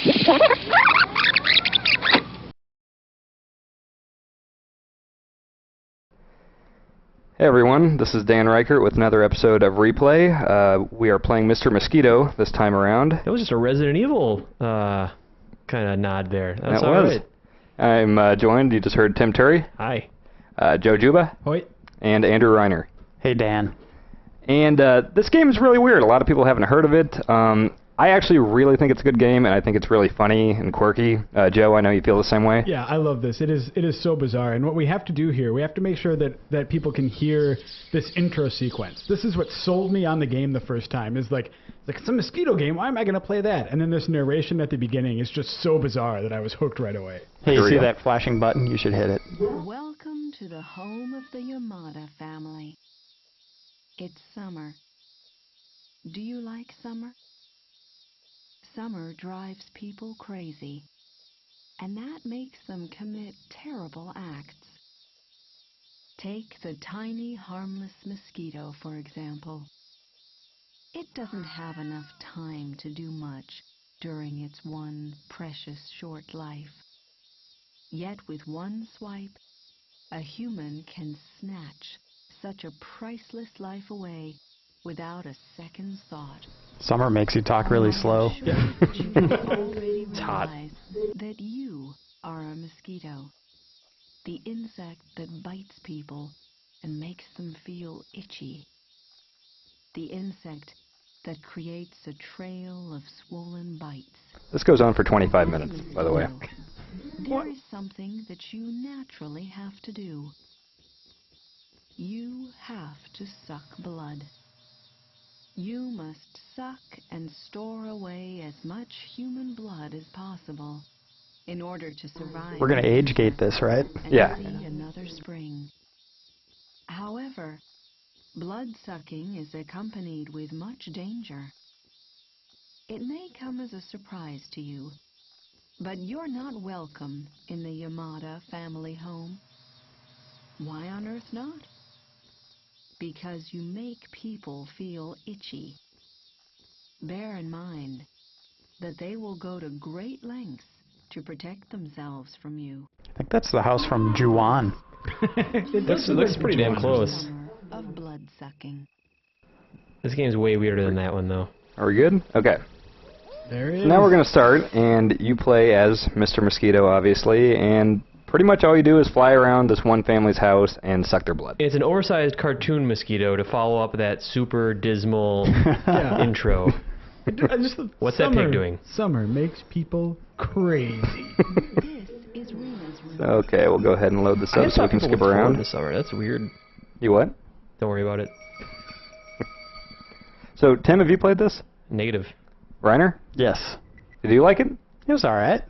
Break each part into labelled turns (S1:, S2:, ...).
S1: Hey everyone, this is Dan Ryckert with another episode of Replay. We are playing Mr. Mosquito this time around.
S2: That was just a Resident Evil kind of nod there. That's
S1: that
S2: all
S1: was. Right. I'm joined, you just heard Tim Turi.
S2: Hi.
S1: Joe Juba.
S3: Hoi.
S1: And Andrew Reiner.
S3: Hey Dan.
S1: And this game is really weird. A lot of people haven't heard of it. I actually really think it's a good game, and I think it's really funny and quirky. Joe, I know you feel the same way.
S3: Yeah, I love this. It is so bizarre. And what we have to do here, we have to make sure that people can hear this intro sequence. This is what sold me on the game the first time. Is like it's a mosquito game. Why am I going to play that? And then this narration at the beginning is just so bizarre that I was hooked right away.
S4: Hey, you see that flashing button? You should hit it.
S5: Welcome to the home of the Yamada family. It's summer. Do you like summer? Summer drives people crazy, and that makes them commit terrible acts. Take the tiny, harmless mosquito, for example. It doesn't have enough time to do much during its one precious short life. Yet with one swipe, a human can snatch such a priceless life away without a second thought.
S4: Summer makes you talk really slow.
S5: Sure you already
S2: It's hot.
S5: realize that you are a mosquito, the insect that bites people and makes them feel itchy, the insect that creates a trail of swollen bites.
S1: This goes on for 25 minutes, by the way.
S5: There is something that you naturally have to do. You have to suck blood. You must suck and store away as much human blood as possible in order to survive.
S4: We're going to age gate this, right?
S5: And
S1: Yeah.
S5: see another spring. However, blood sucking is accompanied with much danger. It may come as a surprise to you, but you're not welcome in the Yamada family home. Why on earth not? Because you make people feel itchy. Bear in mind that they will go to great lengths to protect themselves from you.
S4: I think that's the house from Juwan.
S2: It looks pretty damn close.
S5: Of blood sucking.
S2: This game's way weirder than that one, though.
S1: Are we good? Okay.
S3: There it is.
S1: So now we're going to start, and you play as Mr. Mosquito, obviously, and pretty much all you do is fly around this one family's house and suck their blood.
S2: It's an oversized cartoon mosquito to follow up that super dismal
S3: Yeah.
S2: intro. What's that pig
S3: Summer-
S2: doing?
S3: Summer makes people crazy.
S5: This is Rena's room.
S1: Okay, we'll go ahead and load this up so we can skip around.
S2: This summer. That's weird.
S1: You what?
S2: Don't worry about it.
S1: So, Tim, have you played this?
S2: Negative.
S1: Reiner?
S4: Yes.
S1: Did you like it?
S4: It was all right.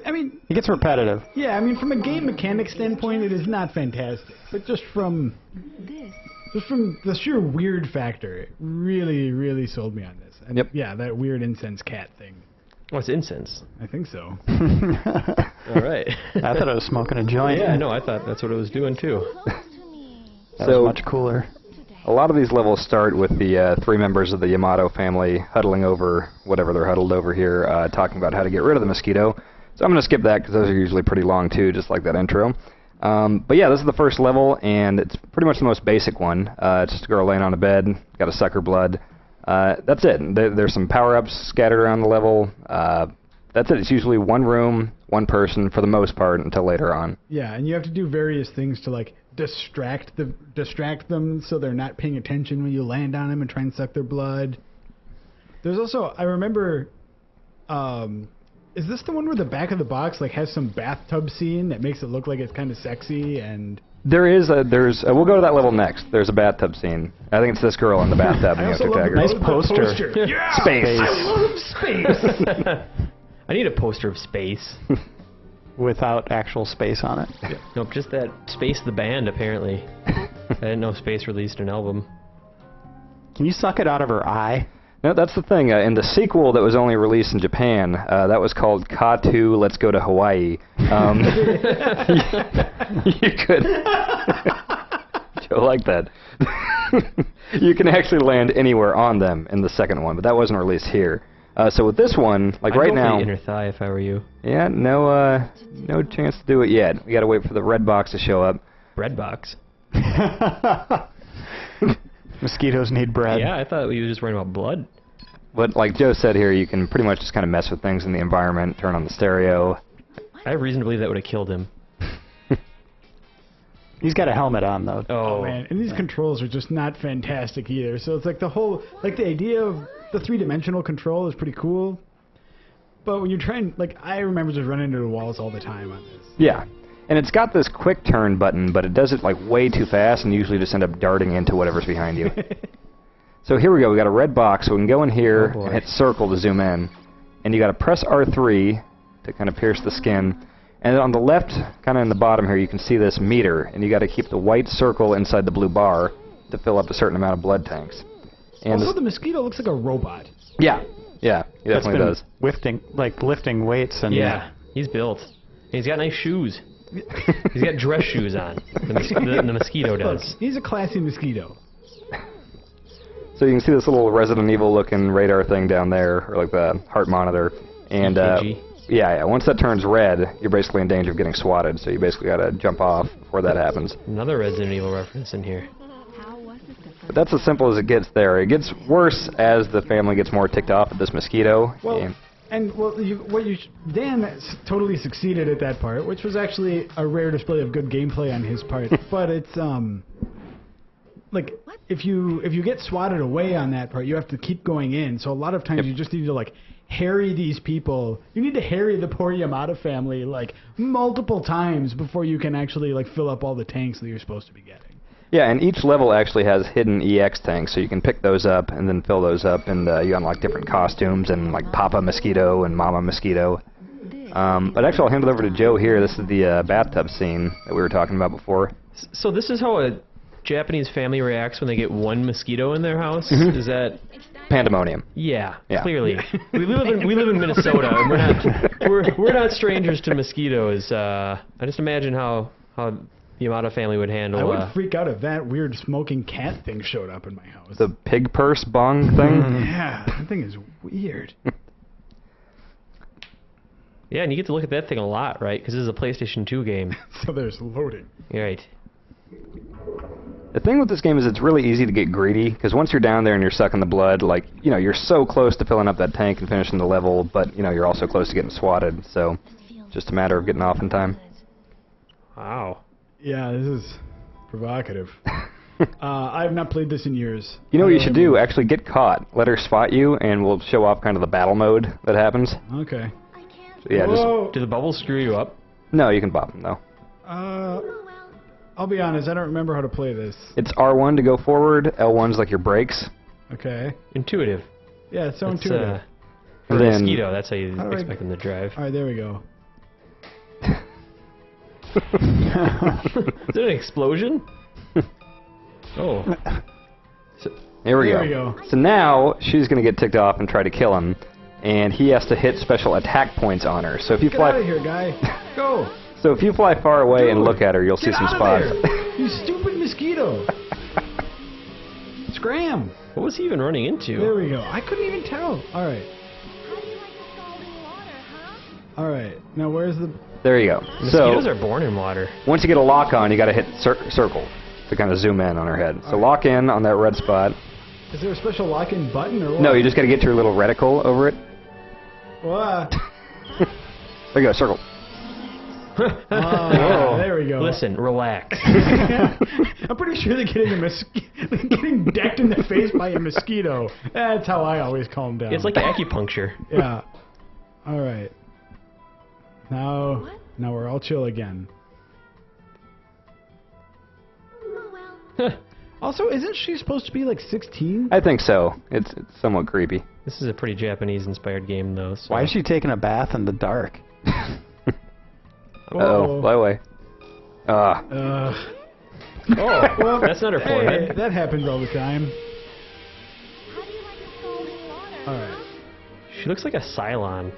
S3: I mean,
S4: It gets repetitive.
S3: yeah, I mean, from a game mechanic standpoint, it is not fantastic. But just from the sheer weird factor, it really, really sold me on this. And
S1: Yep.
S3: yeah, that weird incense cat thing.
S2: What's incense?
S3: I think so.
S2: All right.
S4: I thought I was smoking a joint.
S2: Yeah, no, I thought that's what it was doing, too.
S4: That
S1: So-
S4: was much cooler.
S1: A lot of these levels start with the three members of the Yamato family huddling over whatever they're huddled over here, talking about how to get rid of the mosquito. So I'm going to skip that because those are usually pretty long too, just like that intro. But yeah, this is the first level, and it's pretty much the most basic one. It's just a girl laying on a bed, got to suck her blood. That's it. There's some power-ups scattered around the level. That's it. It's usually one room, one person for the most part until later on.
S3: Yeah, and you have to do various things to like distract them so they're not paying attention when you land on them and try and suck their blood. There's also, I remember, is this the one where the back of the box like has some bathtub scene that makes it look like it's kind of sexy? And
S1: There's we'll go to that level next. There's a bathtub scene. I think it's this girl in the bathtub. and you have to tag her.
S4: Nice poster.
S3: Yeah,
S1: Space.
S3: I love space.
S2: I need a poster of Space.
S4: Without actual space on it.
S2: Nope, just that Space the band, apparently. I didn't know Space released an album.
S4: Can you suck it out of her eye?
S1: No, that's the thing. In the sequel that was only released in Japan, that was called Ka2 Let's Go to Hawaii. You could... Joe like that. You can actually land anywhere on them in the second one, but that wasn't released here. So with this one, like
S2: I'd
S1: right
S2: go
S1: now,
S2: for the inner thigh if I were you.
S1: yeah, no chance to do it yet. We gotta wait for the red box to show up.
S2: Bread box.
S4: Mosquitoes need bread.
S2: Yeah, I thought we were just worrying about blood.
S1: But like Joe said here, you can pretty much just kind of mess with things in the environment, turn on the stereo.
S2: I have reason to believe that would have killed him.
S4: He's got a helmet on, though.
S3: Oh man, and these controls are just not fantastic either. So it's like the idea of the three-dimensional control is pretty cool. But when you're trying, like, I remember just running into the walls all the time on this.
S1: Yeah. And it's got this quick turn button, but it does it like way too fast and usually just end up darting into whatever's behind you. So here we go. We got a red box, so we can go in here and hit circle to zoom in. And you got to press R3 to kind of pierce the skin. And then on the left, kind of in the bottom here, you can see this meter, and you got to keep the white circle inside the blue bar to fill up a certain amount of blood tanks. And
S3: Also, the mosquito looks like a robot.
S1: yeah, he definitely does.
S4: Lifting weights and
S2: Yeah, he's built. And he's got nice shoes. He's got dress shoes on. The mosquito does.
S3: Look, he's a classy mosquito.
S1: So you can see this little Resident Evil looking radar thing down there, or like the heart monitor. And yeah, once that turns red, you're basically in danger of getting swatted, so you basically got to jump off before that happens.
S2: Another Resident Evil reference in here.
S5: How was it the first
S1: But that's as simple as it gets there. It gets worse as the family gets more ticked off at this mosquito.
S3: Well, Dan totally succeeded at that part, which was actually a rare display of good gameplay on his part. But it's like if you get swatted away on that part, you have to keep going in. So a lot of times you just need to like harry these people. You need to harry the poor Yamato family like multiple times before you can actually like fill up all the tanks that you're supposed to be getting.
S1: Yeah, and each level actually has hidden EX tanks, so you can pick those up and then fill those up, and you unlock different costumes and like Papa Mosquito and Mama Mosquito. But actually, I'll hand it over to Joe here. This is the bathtub scene that we were talking about before.
S2: So this is how a Japanese family reacts when they get one mosquito in their house? Is that...
S1: Pandemonium.
S2: Yeah,
S1: Yeah.
S2: clearly. we live in Minnesota, and we're not strangers to mosquitoes. I just imagine how the Yamato family would handle.
S3: I would freak out if that weird smoking cat thing showed up in my house.
S1: The pig purse bong thing?
S3: Yeah, that thing is weird.
S2: Yeah, and you get to look at that thing a lot, right? Because this is a PlayStation 2 game.
S3: So there's loading.
S2: You're right.
S1: The thing with this game is it's really easy to get greedy, because once you're down there and you're sucking the blood, like, you know, you're so close to filling up that tank and finishing the level, but, you know, you're also close to getting swatted, so just a matter of getting off in time.
S2: Wow.
S3: Yeah, this is provocative. I have not played this in years.
S1: You know what you should do? Actually get caught. Let her spot you, and we'll show off kind of the battle mode that happens.
S3: Okay.
S1: So, yeah,
S3: Whoa.
S2: Do the bubbles screw you up?
S1: No, you can pop them, though.
S3: I'll be honest, I don't remember how to play this.
S1: It's R1 to go forward, L1's like your brakes.
S3: Okay.
S2: Intuitive.
S3: Yeah, it's so
S2: That's,
S3: intuitive.
S2: For
S1: And
S2: a
S1: then-
S2: mosquito, that's how you
S3: How do I-
S2: expect them to drive.
S3: Alright, there we go.
S2: Is it an explosion? Oh.
S1: Here we
S3: There
S1: go.
S3: we go.
S1: So now she's going to get ticked off and try to kill him, and he has to hit special attack points on her. So if you
S3: Get out of
S1: fly,
S3: here, guy. Go.
S1: so if you fly far away and
S3: Dude,
S1: look at her, you'll see
S3: Get
S1: some
S3: out
S1: spots.
S3: of there. You stupid mosquito. Scram.
S2: What was he even running into?
S3: There we go. I couldn't even tell. Alright.
S5: How do you like the scalding water, huh?
S3: Alright. Now where's the...
S1: There you go.
S2: Mosquitoes
S1: So
S2: are born in water.
S1: once you get a lock on, you got to hit circle to kind of zoom in on her head. So lock in on that red spot.
S3: Is there a special lock-in button or what?
S1: No, you just got to get your little reticle over it.
S3: What?
S1: There you go, circle.
S3: Oh, there we go.
S2: Listen, relax.
S3: I'm pretty sure they're getting decked in the face by a mosquito. That's how I always calm down.
S2: It's like acupuncture.
S3: Yeah. All right. Now we're all chill again.
S5: Oh well.
S3: Also, isn't she supposed to be like 16?
S1: I think so. It's somewhat creepy.
S2: This is a pretty Japanese-inspired game, though. So.
S4: Why is she taking a bath in the dark?
S1: Uh-oh, fly away.
S2: Oh,
S3: Well,
S2: that's not her
S3: hey,
S2: forehead.
S3: that happens all the time.
S5: How do you like the scalding water?
S3: All right.
S2: She looks like a Cylon.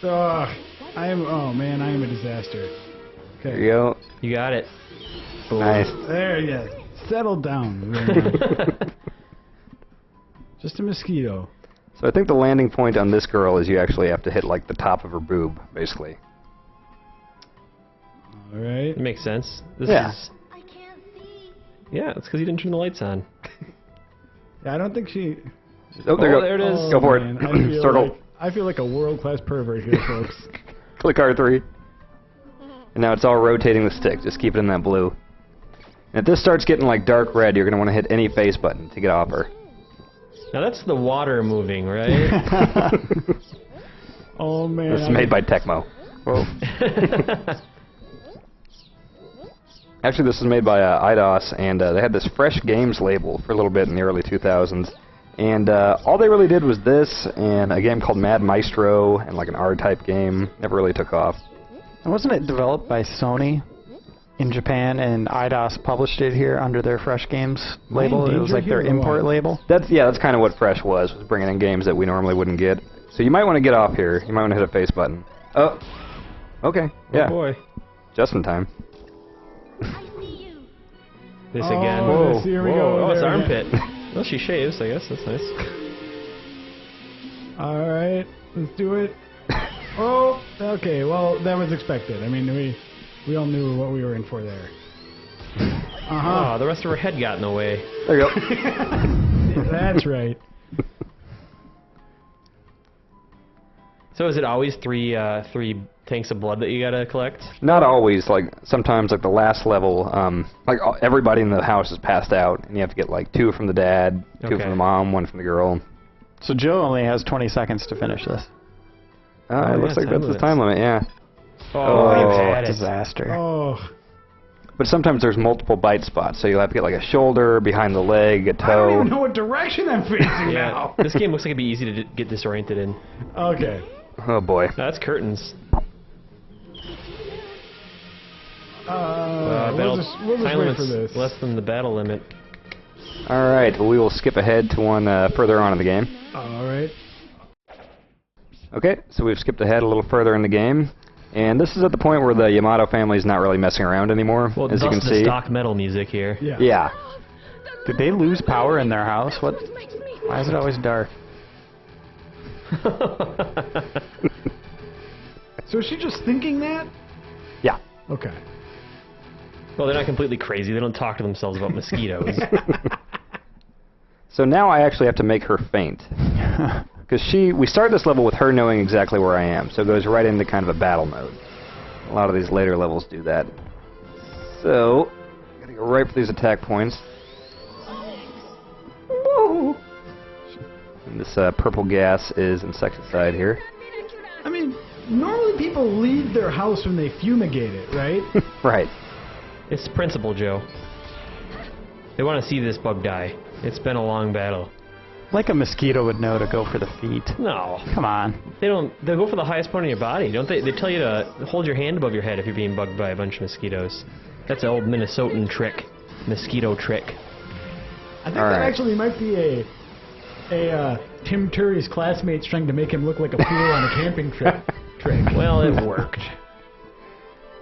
S3: I am a disaster.
S1: There
S3: Okay.
S1: you go.
S2: You got it. Boom.
S1: Nice.
S3: There you go. Settle down. Just a mosquito.
S1: So I think the landing point on this girl is you actually have to hit like the top of her boob, basically.
S3: All right.
S2: It makes sense. This
S1: Yeah.
S2: is. Yeah, it's because you didn't turn the lights on.
S3: Yeah, I don't think she.
S1: Oh, there,
S2: Oh,
S1: you go.
S2: there it is.
S3: Oh,
S1: Go for
S3: man,
S1: it.
S3: I feel
S1: Circle.
S3: I feel like a world-class pervert here, folks.
S1: Click R3. And now it's all rotating the stick. Just keep it in that blue. And if this starts getting like dark red, you're going to want to hit any face button to get off her.
S2: Now that's the water moving, right?
S3: Oh man.
S1: This is made by Tecmo.
S4: Whoa.
S1: Actually, this is made by IDOS, and they had this Fresh Games label for a little bit in the early 2000s. And all they really did was this, and a game called Mad Maestro, and like an R-type game. Never really took off.
S4: And wasn't it developed by Sony in Japan, and IDOS published it here under their Fresh Games label? It was like their import label.
S1: That's kind of what Fresh was bringing in games that we normally wouldn't get. So you might want to get off here. You might want to hit a face button. Oh, okay, yeah,
S2: Oh boy.
S1: just in time.
S2: This
S3: Oh,
S2: again.
S3: this- here we
S2: Whoa.
S3: go,
S2: Oh, it's
S3: there we
S2: armpit. Well, she shaves, I guess. That's nice.
S3: All right, let's do it. Oh, okay. Well, that was expected. I mean, we all knew what we were in for there.
S2: Oh, the rest of her head got in the way.
S1: There you go.
S3: That's right.
S2: So is it always three tanks of blood that you gotta collect?
S1: Not always. Like sometimes, like the last level, everybody in the house is passed out, and you have to get like 2 from the dad, 2
S2: Okay.
S1: from the mom, 1 from the girl.
S4: So Joe only has 20 seconds to finish this.
S1: It
S2: yeah,
S1: looks like
S2: time
S1: that's the
S2: limits.
S1: time limit. Yeah.
S2: Oh, you had it.
S4: Disaster.
S3: Oh,
S1: But sometimes there's multiple bite spots, so you'll have to get like a shoulder, behind the leg, a
S3: I don't even
S1: toe.
S3: know what direction I'm facing
S2: Yeah.
S3: now.
S2: This game looks like it'd be easy to get disoriented in.
S3: Okay.
S1: Oh boy.
S2: No, that's curtains.
S3: We'll just
S2: time
S3: wait
S2: limit's
S3: for this.
S2: less than the battle limit.
S1: All right, well, we will skip ahead to one further on in the game.
S3: All right.
S1: Okay, so we've skipped ahead a little further in the game, and this is at the point where the Yamato family is not really messing around anymore,
S2: Well,
S1: as you can
S2: thus
S1: see.
S2: the stock metal music here.
S3: Yeah.
S1: Yeah.
S4: Did they lose power in their house? What? Why is it always dark?
S3: So is she just thinking that?
S1: Yeah.
S3: Okay.
S2: Well, they're not completely crazy. They don't talk to themselves about mosquitoes.
S1: So now I actually have to make her faint. Because we start this level with her knowing exactly where I am, so it goes right into kind of a battle mode. A lot of these later levels do that. So, gotta go right for these attack points. Whoa. And this purple gas is insecticide here.
S3: I mean, normally people leave their house when they fumigate it, right?
S1: Right.
S2: It's principle, Joe. They want to see this bug die. It's been a long battle.
S4: Like a mosquito would know to go for the feet.
S2: No,
S4: Come on.
S2: they don't. They go for the highest point of your body, don't they? They tell you to hold your hand above your head if you're being bugged by a bunch of mosquitoes. That's an old Minnesotan trick, mosquito trick.
S3: I think
S1: All
S3: that
S1: right.
S3: actually might be a Tim Turi's classmates trying to make him look like a fool on a camping trip trick.
S2: Well, it worked.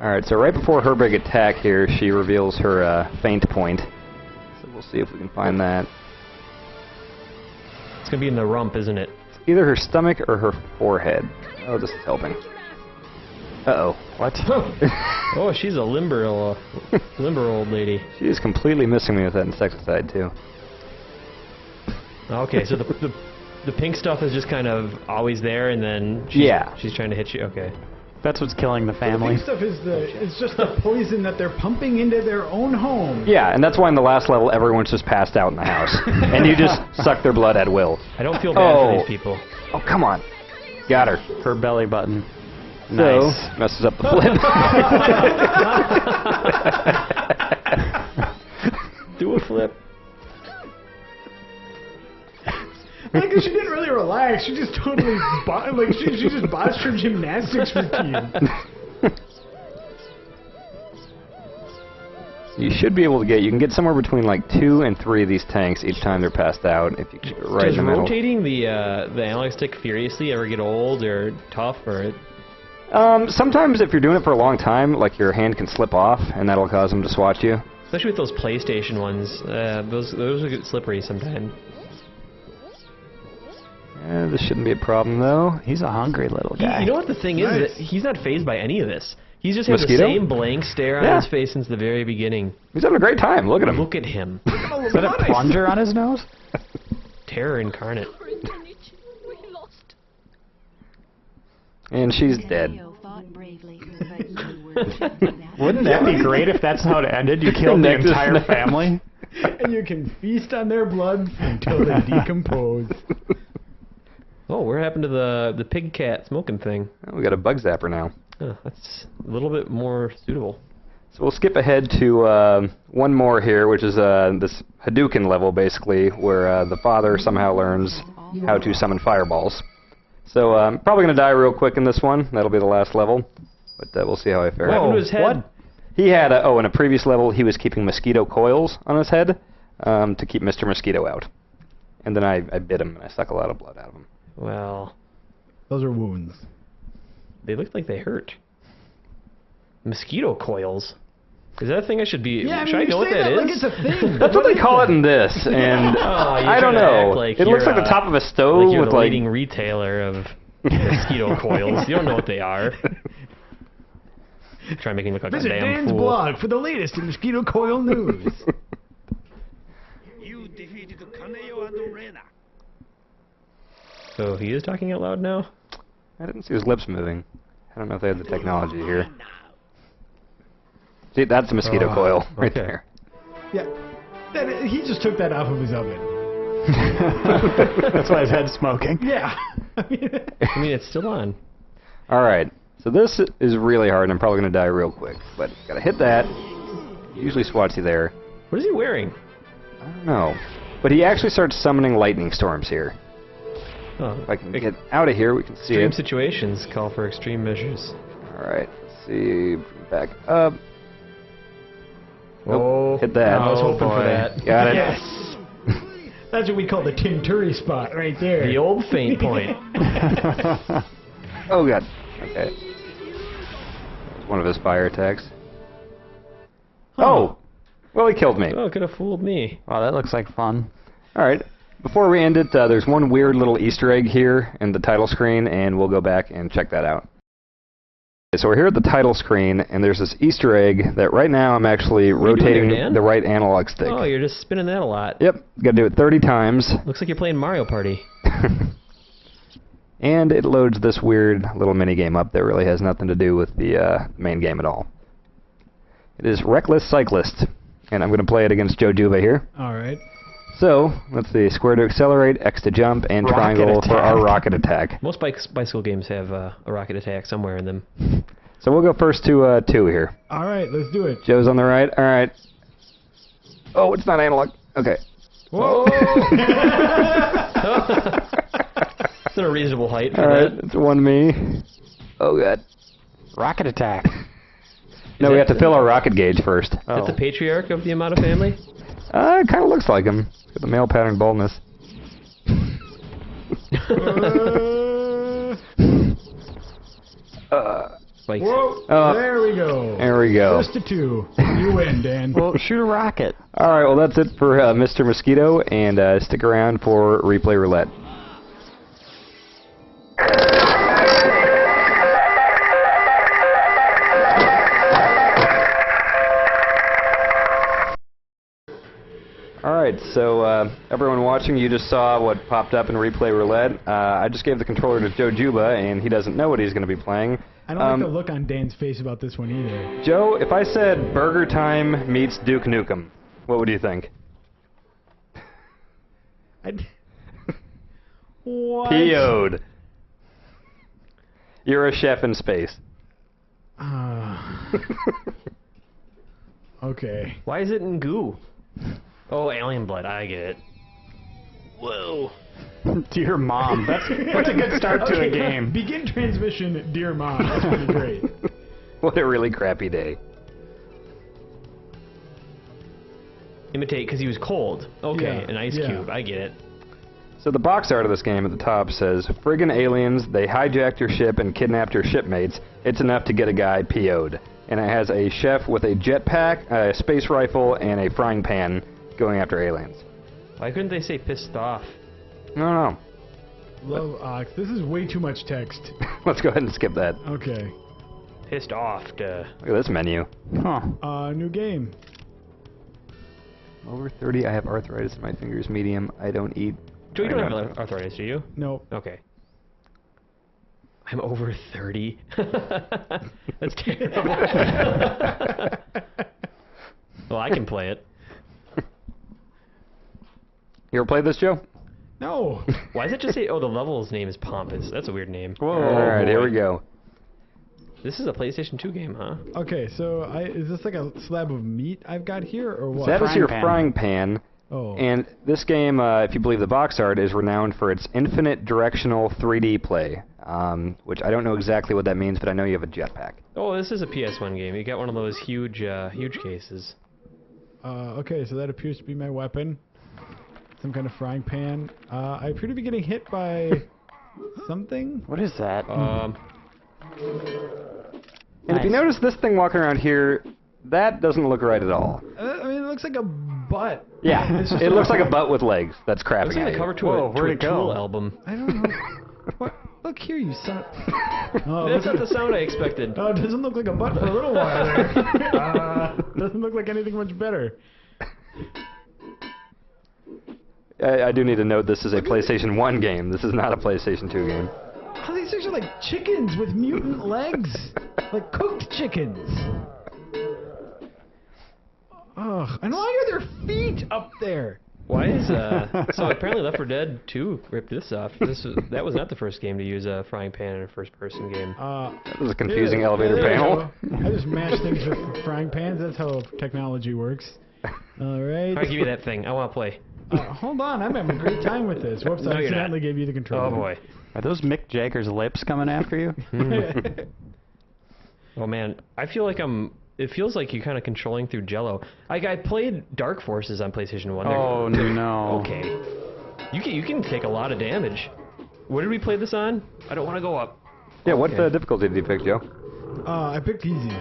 S1: Alright, so right before her big attack here, she reveals her faint point. So we'll see if we can find that.
S2: It's gonna be in the rump, isn't it?
S1: Either her stomach or her forehead. Oh, this is helping. Uh-oh.
S4: What?
S2: Oh, she's a limber old lady.
S1: She is completely missing me with that insecticide, too.
S2: Okay, so the pink stuff is just kind of always there, and then she's trying to hit you. Okay.
S4: That's what's killing the
S3: The
S4: family.
S3: pink stuff is it's just the poison that they're pumping into their own home.
S1: Yeah, and that's why in the last level everyone's just passed out in the house. And you just suck their blood at will.
S2: I don't feel bad for
S1: Oh.
S2: these people.
S1: Oh, come on. Got her.
S4: Her belly button.
S1: So,
S4: Nice.
S1: messes up the flip.
S2: Do a flip.
S3: Like, she didn't really relax. She just totally she just botched her gymnastics routine.
S1: You should be able to you can get somewhere between like 2 and 3 of these tanks each time they're passed out if you keep it right
S2: Does
S1: in the middle.
S2: rotating the analog stick furiously ever get old or tough or?
S1: Sometimes if you're doing it for a long time, like your hand can slip off and that'll cause them to swat you.
S2: Especially with those PlayStation ones, those will get slippery sometimes.
S1: This shouldn't be a problem, though.
S4: He's a hungry little guy.
S2: You know what the thing is?
S3: Nice.
S2: That he's not fazed by any of this. He's just had
S1: Mosquito?
S2: the same blank stare on
S1: Yeah.
S2: his face since the very beginning.
S1: He's having a great time. Look at him.
S2: Look at him.
S4: Is that a plunger on his nose?
S2: Terror incarnate.
S1: And she's dead.
S5: Taddeo fought bravely, but you were too bad.
S4: Wouldn't that be great if that's how it ended? You killed the
S1: Neck to
S4: entire
S1: snap.
S4: family?
S3: And you can feast on their blood until they decompose.
S2: Oh, what happened to the pig cat smoking thing?
S1: Oh, we got a bug zapper now.
S2: Oh, that's a little bit more suitable.
S1: So we'll skip ahead to one more here, which is this Hadouken level, basically, where the father somehow learns how to summon fireballs. So I'm probably going to die real quick in this one. That'll be the last level. But we'll see how I fare.
S2: What happened to his head?
S1: What? He had, in a previous level, he was keeping mosquito coils on his head to keep Mr. Mosquito out. And then I bit him, and I suck a lot of blood out of him.
S2: Well,
S3: Those are wounds.
S2: they looked like they hurt. Mosquito coils? Is that a thing I should be...
S3: Yeah,
S2: should I know what that is?
S3: like it's a thing.
S1: That's what they call it in this, and
S2: Oh, you're
S1: I don't
S2: trying to
S1: know.
S2: act like
S1: It looks
S2: you're,
S1: like the top of a stove
S2: like you're
S1: with
S2: the
S1: like...
S2: leading retailer of mosquito coils. You don't know what they are. Try making me look like
S3: Visit
S2: a damn
S3: Dan's
S2: fool.
S3: blog for the latest in mosquito coil news.
S6: You defeated Kaneo and Reiner.
S2: So he is talking out loud now?
S1: I didn't see his lips moving. I don't know if they have the technology here. See, that's a mosquito
S2: Oh,
S1: coil right
S2: okay.
S1: there.
S3: Yeah, he just took that off of his oven.
S4: That's why his head's smoking.
S3: Yeah.
S2: I mean, it's still on.
S1: All right, so this is really hard, and I'm probably going to die real quick. But gotta hit that. Usually swats you there.
S2: What is he wearing?
S1: I don't know. But he actually starts summoning lightning storms here.
S2: Oh,
S1: If I can get out of here, we can see
S2: extreme
S1: it.
S2: situations call for extreme measures.
S1: All right, let's see. Back up.
S2: Oh,
S1: Nope, hit that.
S2: I was hoping
S4: boy.
S2: for that.
S1: Got it.
S3: Yes. That's what we call the Turi spot right there.
S2: The old faint point.
S1: Oh, God. Okay. That was one of his fire attacks. Oh! Well, he killed me.
S2: Oh, could have fooled me.
S4: Wow, that looks like fun.
S1: All right. Before we end it, there's one weird little Easter egg here in the title screen, and we'll go back and check that out. Okay, so we're here at the title screen, and there's this Easter egg that right now I'm actually
S2: What are you doing there,
S1: rotating
S2: Dan?
S1: the right analog stick.
S2: Oh, you're just spinning that a lot.
S1: Yep, got to do it 30 times.
S2: Looks like you're playing Mario Party.
S1: And it loads this weird little mini game up that really has nothing to do with the main game at all. It is Reckless Cyclist, and I'm going to play it against Juba here.
S3: All right.
S1: So, let's see, square to accelerate, X to jump, and
S4: Rocket
S1: triangle for our
S4: attack.
S1: rocket attack.
S2: Most bicycle games have a rocket attack somewhere in them.
S1: So we'll go first to 2 here.
S3: All right, let's do it.
S1: Joe's on the right. All right. Oh, it's not analog. Okay.
S3: Whoa!
S2: It's a reasonable height for
S1: All right,
S2: that.
S1: it's 1 me. Oh, God.
S4: Rocket attack.
S1: No, we
S2: that
S1: have to fill our rocket gauge first.
S2: Is that the patriarch of the Yamato family?
S1: It kind of looks like him. Got the male pattern baldness.
S2: Spikes.
S3: Whoa!
S1: Oh.
S3: There we go.
S1: There we go.
S3: First to 2. You win, Dan.
S4: Well, shoot a rocket.
S1: All right, well, that's it for Mr. Mosquito, and stick around for Replay Roulette. All right, so everyone watching, you just saw what popped up in Replay Roulette. I just gave the controller to Joe Juba, and he doesn't know what he's going to be playing.
S3: I don't like the look on Dan's face about this one either.
S1: Joe, if I said Burger Time meets Duke Nukem, what would you think?
S3: What?
S1: PO'd. You're a chef in space.
S3: Okay.
S2: Why is it in goo? Oh, alien blood. I get it. Whoa.
S4: Dear Mom. That's a good start to a game.
S3: Begin transmission, dear Mom. That's pretty great.
S1: What a really crappy day.
S2: Imitate because he was cold. Okay,
S3: Yeah,
S2: an ice
S3: yeah.
S2: cube. I get it.
S1: So the box art of this game at the top says, "Friggin' aliens, they hijacked your ship and kidnapped your shipmates. It's enough to get a guy PO'd." And it has a chef with a jetpack, a space rifle, and a frying pan going after aliens.
S2: Why couldn't they say pissed off?
S1: I don't know.
S3: Love ox. This is way too much text.
S1: Let's go ahead and skip that.
S3: Okay.
S2: Pissed off. Duh.
S1: Look at this menu.
S4: Huh.
S3: New game.
S1: Over 30, I have arthritis in my fingers. Medium, I don't eat.
S2: Joe, you don't have arthritis, do you?
S3: Nope.
S2: Okay. I'm over 30. That's terrible. Well, I can play it.
S1: You ever played this, Joe?
S3: No.
S2: Why does it just say, oh, the level's name is Pompous? That's a weird name.
S1: Whoa. Alright, here we go.
S2: This is a PlayStation 2 game, huh?
S3: Okay, so is this like a slab of meat I've got here, or what?
S1: That is your
S4: pan.
S1: frying pan.
S3: Oh.
S1: And this game, if you believe the box art, is renowned for its infinite directional 3D play. Which I don't know exactly what that means, but I know you have a jetpack.
S2: Oh, this is a PS1 game. You got one of those huge cases.
S3: Okay, so that appears to be my weapon. Some kind of frying pan. I appear to be getting hit by something.
S4: What is that?
S1: And if you notice this thing walking around here, that doesn't look right at all.
S3: I mean, it looks like a butt.
S1: Yeah, it looks like a butt with legs. That's crapping
S2: Looks like
S1: at
S2: the
S1: you.
S2: cover to
S4: Whoa,
S2: a
S4: where'd it go?
S2: Tool album.
S3: I don't know. What? Look here, you son. Oh,
S2: That's not the sound I expected.
S3: Oh, it doesn't look like a butt for a little while there. Doesn't look like anything much better.
S1: I do need to note this is a PlayStation 1 game. This is not a PlayStation 2 game.
S3: Oh, these things are like chickens with mutant legs. Like cooked chickens. Ugh. And why are there feet up there?
S2: Why is so apparently Left 4 Dead 2 ripped this off. That was not the first game to use a frying pan in a first-person game.
S1: That was a confusing elevator
S3: there you
S1: panel.
S3: go. I just mash things with frying pans. That's how technology works. All right.
S2: I'll give you that thing. I want to play.
S3: Hold on, I'm having a great time with this. Whoops,
S2: No,
S3: I
S2: you're not.
S3: accidentally gave you the controller.
S2: Oh boy.
S4: Are those Mick Jagger's lips coming after you?
S2: Oh man, I feel like it feels like you're kind of controlling through Jello. I played Dark Forces on PlayStation 1.
S4: Oh no.
S2: Okay. You can take a lot of damage. What did we play this on? I don't want to go up.
S1: Yeah, what
S2: Okay.
S1: difficulty did you pick, Joe?
S3: I picked easy.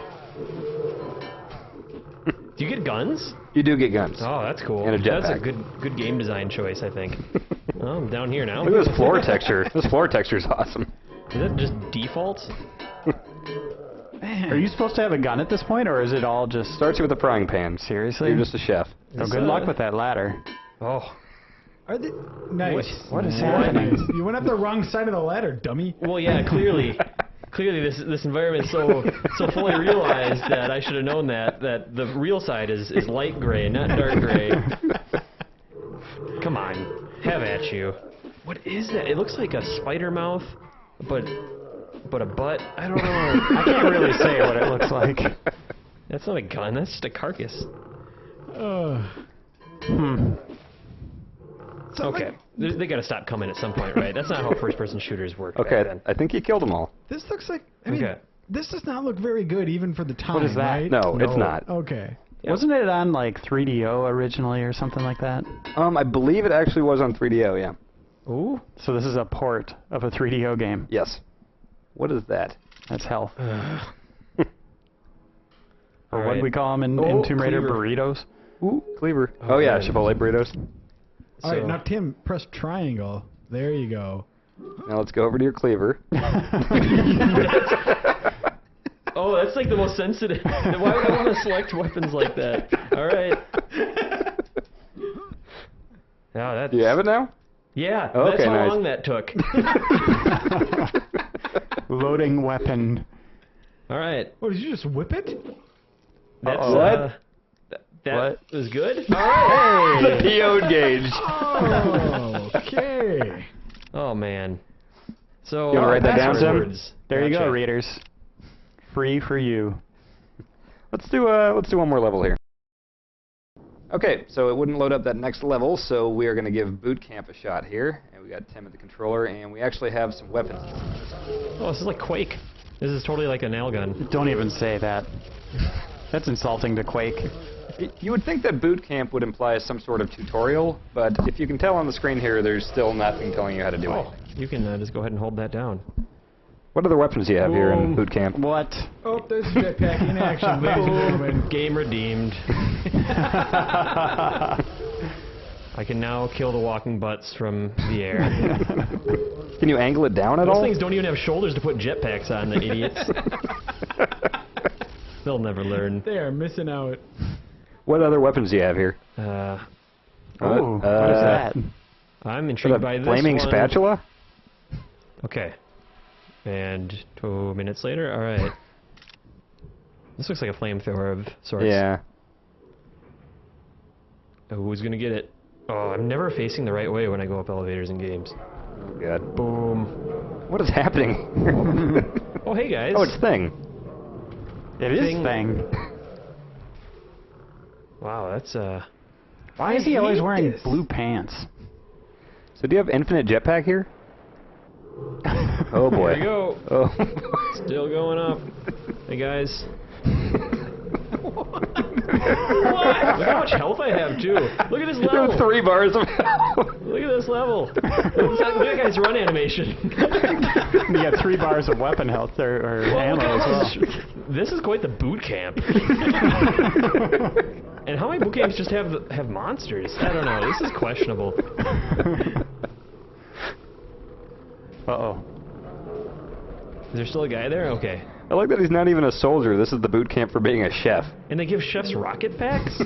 S2: Do you get guns?
S1: You do get guns.
S2: Oh, that's cool.
S1: And a
S2: That's a
S1: jetpack.
S2: good game design choice, I think. Oh, I'm down here now.
S1: Look at this floor texture. This floor texture is awesome.
S2: Is that just default?
S4: Are you supposed to have a gun at this point, or is it all just...
S1: Starts you with a frying pan.
S4: Seriously?
S1: You're just a chef.
S4: Oh, good luck with that ladder.
S2: Oh.
S3: Are they nice?
S4: What is happening?
S3: You went up the wrong side of the ladder, dummy.
S2: Well, yeah, clearly this environment's so fully realized that I should have known that the real side is light gray, not dark gray. Come on, have at you. What is that? It looks like a spider mouth, but a butt. I don't know.
S4: I can't really say what it looks like.
S2: That's not a gun. That's just a carcass.
S3: So
S2: Okay, they got to stop coming at some point, right? That's not how first-person shooters work.
S1: Okay,
S2: back then.
S1: I think you killed them all.
S3: This looks like. I mean,
S2: Okay.
S3: this does not look very good even for the time.
S4: What is that?
S3: Right?
S1: No, it's not.
S3: Okay.
S2: Yeah.
S4: Wasn't it on like 3DO originally or something like that?
S1: I believe it actually was on 3DO, yeah.
S2: Ooh.
S4: So this is a port of a 3DO game.
S1: Yes. What is that?
S4: That's hell. Or what
S2: Alright.
S4: do we call them in
S2: Oh,
S4: Tomb Raider?
S2: cleaver.
S4: Burritos?
S1: Ooh, cleaver. Oh, yeah,
S2: Okay.
S1: Chipotle burritos.
S3: All right,
S2: So-
S3: now Tim, press triangle. There you go.
S1: Now let's go over to your cleaver.
S2: Oh, that's like the most sensitive. Why would I want to select weapons like that? All right. Yeah, that's.
S1: Do you have it now?
S2: Yeah,
S1: Okay,
S2: that's how
S1: nice.
S2: long that took.
S4: Loading weapon.
S2: All right.
S3: Oh, did you just whip it?
S2: That's
S1: What?
S2: That
S4: What?
S2: was good. All right.
S1: The PO gauge.
S3: Oh, okay.
S2: Oh man. So
S1: You wanna write that down, Tim?
S2: passwords.
S4: There you go,
S2: Gotcha.
S4: readers. Free for you.
S1: Let's do one more level here. Okay, so it wouldn't load up that next level, so we are going to give boot camp a shot here. And we got Tim at the controller, and we actually have some weapons.
S2: Oh, this is like Quake. This is totally like a nail gun.
S4: Don't even say that. That's insulting to Quake.
S1: You would think that boot camp would imply some sort of tutorial, but if you can tell on the screen here, there's still nothing telling you how to do
S2: Oh,
S1: anything.
S2: you can just go ahead and hold that down.
S1: What other weapons do you have here in boot camp?
S4: What?
S3: Oh, there's a jetpack in action, ladies and gentlemen.
S2: Game redeemed. I can now kill the walking butts from the air.
S1: Can you angle it down at
S2: Those
S1: all?
S2: things don't even have shoulders to put jetpacks on, the idiots. They'll never learn.
S3: They are missing out.
S1: What other weapons do you have here?
S4: Oh, what is that?
S2: I'm
S1: Is
S2: intrigued
S1: that
S2: by
S1: a
S2: this
S1: flaming
S2: one.
S1: spatula?
S2: Okay. And 2 minutes later, alright. This looks like a flamethrower of sorts.
S1: Yeah.
S2: Who's gonna get it? Oh, I'm never facing the right way when I go up elevators in games.
S1: Oh, God.
S2: Boom.
S1: What is happening?
S2: Oh, hey guys.
S1: Oh, it's Thing.
S4: It is Thing.
S2: Wow, that's
S4: Why is he always wearing blue pants?
S1: So do you have infinite jetpack here? Oh, boy.
S2: There we go.
S1: Oh.
S2: Still going up. Hey guys.
S1: What?
S2: Look how much health I have too. Look at this
S1: There
S2: level.
S1: were 3 bars of health.
S2: Look at this level. Look at that guy's run animation.
S4: You got 3 bars of weapon health or ammo as well.
S2: This is quite the boot camp. And how many boot camps just have monsters? I don't know. This is questionable.
S4: Uh-oh.
S2: Is there still a guy there? Okay.
S1: I like that he's not even a soldier. This is the boot camp for being a chef.
S2: And they give chefs rocket packs?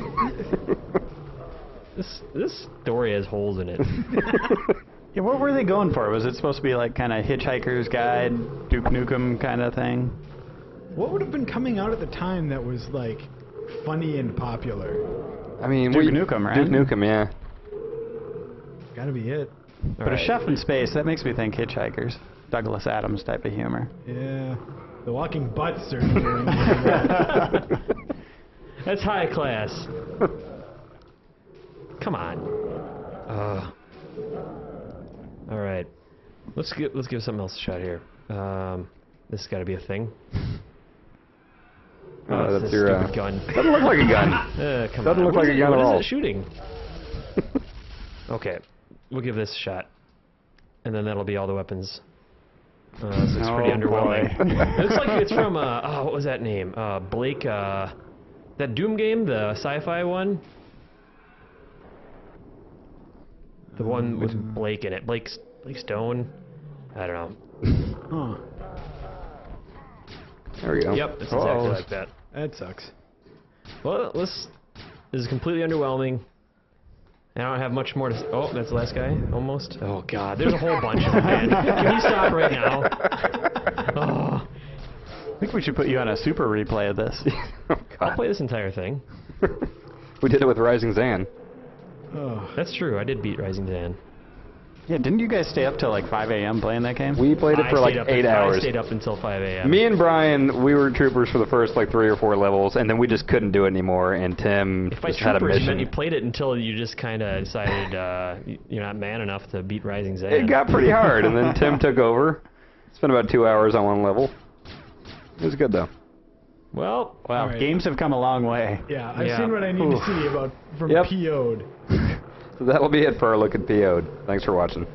S2: This story has holes in it.
S4: Yeah, what were they going for? Was it supposed to be like kind of Hitchhiker's Guide, Duke Nukem kind of thing?
S3: What would have been coming out at the time that was like funny and popular?
S1: I mean,
S4: Duke Nukem, right?
S1: Duke Nukem, yeah.
S3: Gotta be it.
S4: But a chef in space, that makes me think Hitchhikers. Douglas Adams type of humor.
S3: Yeah. The walking butts certainly are into that.
S2: That's high class. Come on. All right. Let's give something else a shot here. This has got to be a thing.
S1: Oh,
S2: it's
S1: that's
S2: a
S1: your
S2: stupid gun.
S1: Doesn't look like a gun.
S2: Come
S1: Doesn't
S2: on.
S1: look
S2: What
S1: like
S2: is
S1: a gun
S2: it,
S1: at all.
S2: What is it shooting? Okay, we'll give this a shot, and then that'll be all the weapons. This looks pretty underwhelming. It looks like it's from what was that name? Blake. That Doom game, the sci-fi one. The one with Blake in it. Blake Stone. I don't know.
S3: Huh.
S1: There we go.
S2: Yep, it's exactly like that.
S3: That sucks.
S2: Well, this is completely underwhelming. And I don't have much more to... Oh, that's the last guy? Almost? Oh, God. There's a whole bunch of them, man. Can you stop right now? Oh.
S4: I think we should put you on a super replay of this.
S1: Oh,
S2: I'll
S1: God.
S2: play this entire thing.
S1: We did it with Rising Zan.
S3: Oh.
S2: That's true. I did beat Rising Dan.
S4: Yeah, didn't you guys stay up till like 5 a.m. playing that game?
S1: We played it for like 8 hours.
S2: I stayed up until 5 a.m.
S1: Me and Brian, we were troopers for the first like 3 or 4 levels, and then we just couldn't do it anymore. And Tim
S2: If by
S1: just had a
S2: troopers, you
S1: mission.
S2: meant you played it until you just kind of decided you're not man enough to beat Rising Zan.
S1: It got pretty hard, and then Tim took over. Spent about 2 hours on one level. It was good though.
S2: Well,
S4: Wow,
S3: All right.
S4: games have come a long way.
S3: Yeah, I've
S2: Yeah.
S3: seen what I need to see about from
S1: Yep.
S3: PO'd.
S1: So that'll be it for our look at PO'd. Thanks for watching.